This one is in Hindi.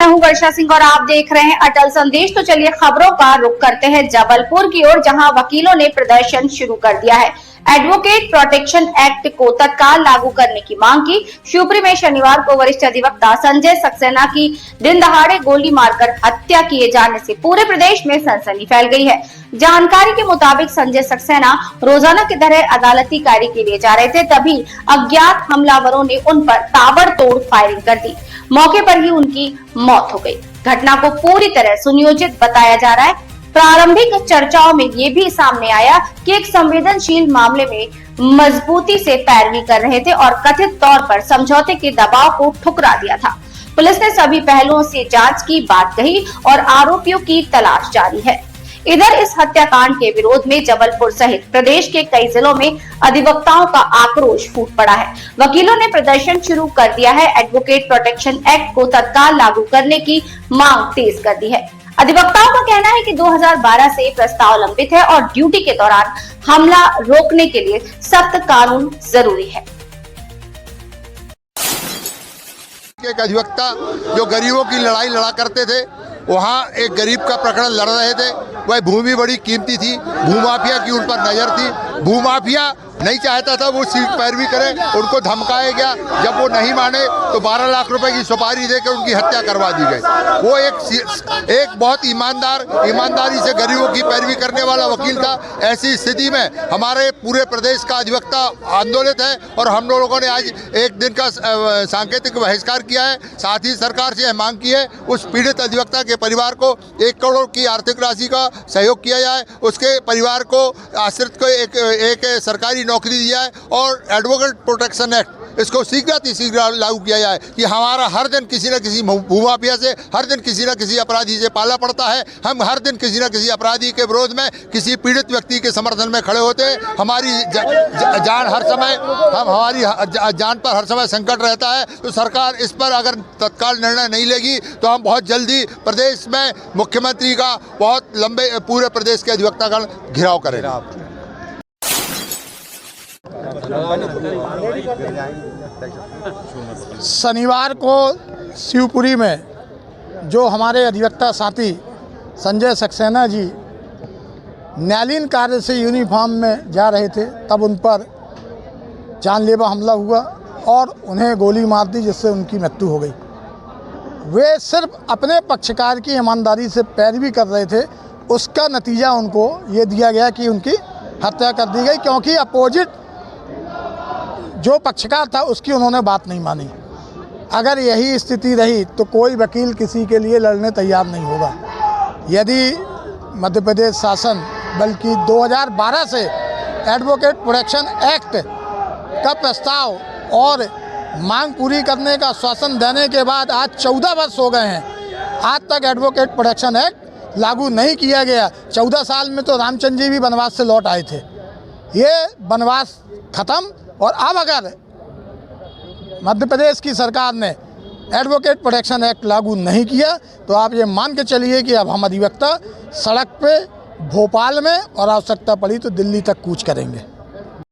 मैं हूं वर्षा सिंह और आप देख रहे हैं अटल संदेश। तो चलिए खबरों का रुख करते हैं जबलपुर की ओर, जहां वकीलों ने प्रदर्शन शुरू कर दिया है। एडवोकेट प्रोटेक्शन एक्ट को तत्काल लागू करने की मांग की। शिवपुरी में शनिवार को वरिष्ठ अधिवक्ता संजय सक्सेना की दिन दहाड़े गोली मारकर हत्या किए जाने से पूरे प्रदेश में सनसनी फैल गई है। जानकारी के मुताबिक संजय सक्सेना रोजाना की तरह अदालती कार्य के लिए जा रहे थे, तभी अज्ञात हमलावरों ने उन पर ताबड़तोड़ फायरिंग कर दी। मौके पर ही उनकी मौत हो गई। घटना को पूरी तरह सुनियोजित बताया जा रहा है। प्रारंभिक चर्चाओं में ये भी सामने आया कि एक संवेदनशील मामले में मजबूती से पैरवी कर रहे थे और कथित तौर पर समझौते के दबाव को ठुकरा दिया था। पुलिस ने सभी पहलुओं से जांच की बात कही और आरोपियों की तलाश जारी है। इधर इस हत्याकांड के विरोध में जबलपुर सहित प्रदेश के कई जिलों में अधिवक्ताओं का आक्रोश फूट पड़ा है। वकीलों ने प्रदर्शन शुरू कर दिया है। एडवोकेट प्रोटेक्शन एक्ट को तत्काल लागू करने की मांग तेज कर दी है। अधिवक्ताओं का कहना है कि 2012 से प्रस्ताव लंबित है और ड्यूटी के दौरान हमला रोकने के लिए सख्त कानून जरूरी है। एक अधिवक्ता जो गरीबों की लड़ाई लड़ा करते थे, वहाँ एक गरीब का प्रकरण लड़ रहे थे। वह भूमि बड़ी कीमती थी, भूमाफिया की उन पर नजर थी। भूमाफिया नहीं चाहता था वो सीट पैरवी करे, उनको धमकाया गया। जब वो नहीं माने तो 12 लाख रुपए की सुपारी देकर उनकी हत्या करवा दी गई। वो एक बहुत ईमानदारी से गरीबों की पैरवी करने वाला वकील था। ऐसी स्थिति में हमारे पूरे प्रदेश का अधिवक्ता आंदोलित है और हम लोगों ने आज एक दिन का सांकेतिक बहिष्कार किया है। साथ ही सरकार से यह मांग की है उस पीड़ित अधिवक्ता के परिवार को 1 करोड़ की आर्थिक राशि का सहयोग किया जाए, उसके परिवार को आश्रित को एक सरकारी नौकरी दी जाए और एडवोकेट प्रोटेक्शन एक्ट इसको शीघ्र लागू किया जाए कि हमारा हर दिन किसी न किसी भूमाफिया से, हर दिन किसी न किसी अपराधी से पाला पड़ता है। हम हर दिन किसी न किसी अपराधी के विरोध में, किसी पीड़ित व्यक्ति के समर्थन में खड़े होते हैं। हमारी जान हर समय हमारी जान पर हर समय संकट रहता है। तो सरकार इस पर अगर तत्काल निर्णय नहीं लेगी तो हम बहुत जल्दी प्रदेश में मुख्यमंत्री का बहुत लंबे पूरे प्रदेश के अधिवक्तागण घेराव करेगा। शनिवार को शिवपुरी में जो हमारे अधिवक्ता साथी संजय सक्सेना जी न्यायालयीन कार्य से यूनिफॉर्म में जा रहे थे, तब उन पर जानलेवा हमला हुआ और उन्हें गोली मार दी, जिससे उनकी मृत्यु हो गई। वे सिर्फ अपने पक्षकार की ईमानदारी से पैरवी कर रहे थे, उसका नतीजा उनको ये दिया गया कि उनकी हत्या कर दी गई, क्योंकि अपोजिट जो पक्षकार था उसकी उन्होंने बात नहीं मानी। अगर यही स्थिति रही तो कोई वकील किसी के लिए लड़ने तैयार नहीं होगा। यदि मध्य प्रदेश शासन बल्कि 2012 से एडवोकेट प्रोटेक्शन एक्ट का प्रस्ताव और मांग पूरी करने का आश्वासन देने के बाद आज 14 वर्ष हो गए हैं, आज तक एडवोकेट प्रोटेक्शन एक्ट लागू नहीं किया गया। 14 साल में तो रामचंद्र जी भी वनवास से लौट आए थे। ये वनवास खत्म, और अब अगर मध्य प्रदेश की सरकार ने एडवोकेट प्रोटेक्शन एक्ट लागू नहीं किया तो आप ये मान के चलिए कि अब हम अधिवक्ता सड़क पे भोपाल में और आवश्यकता पड़ी तो दिल्ली तक कूच करेंगे।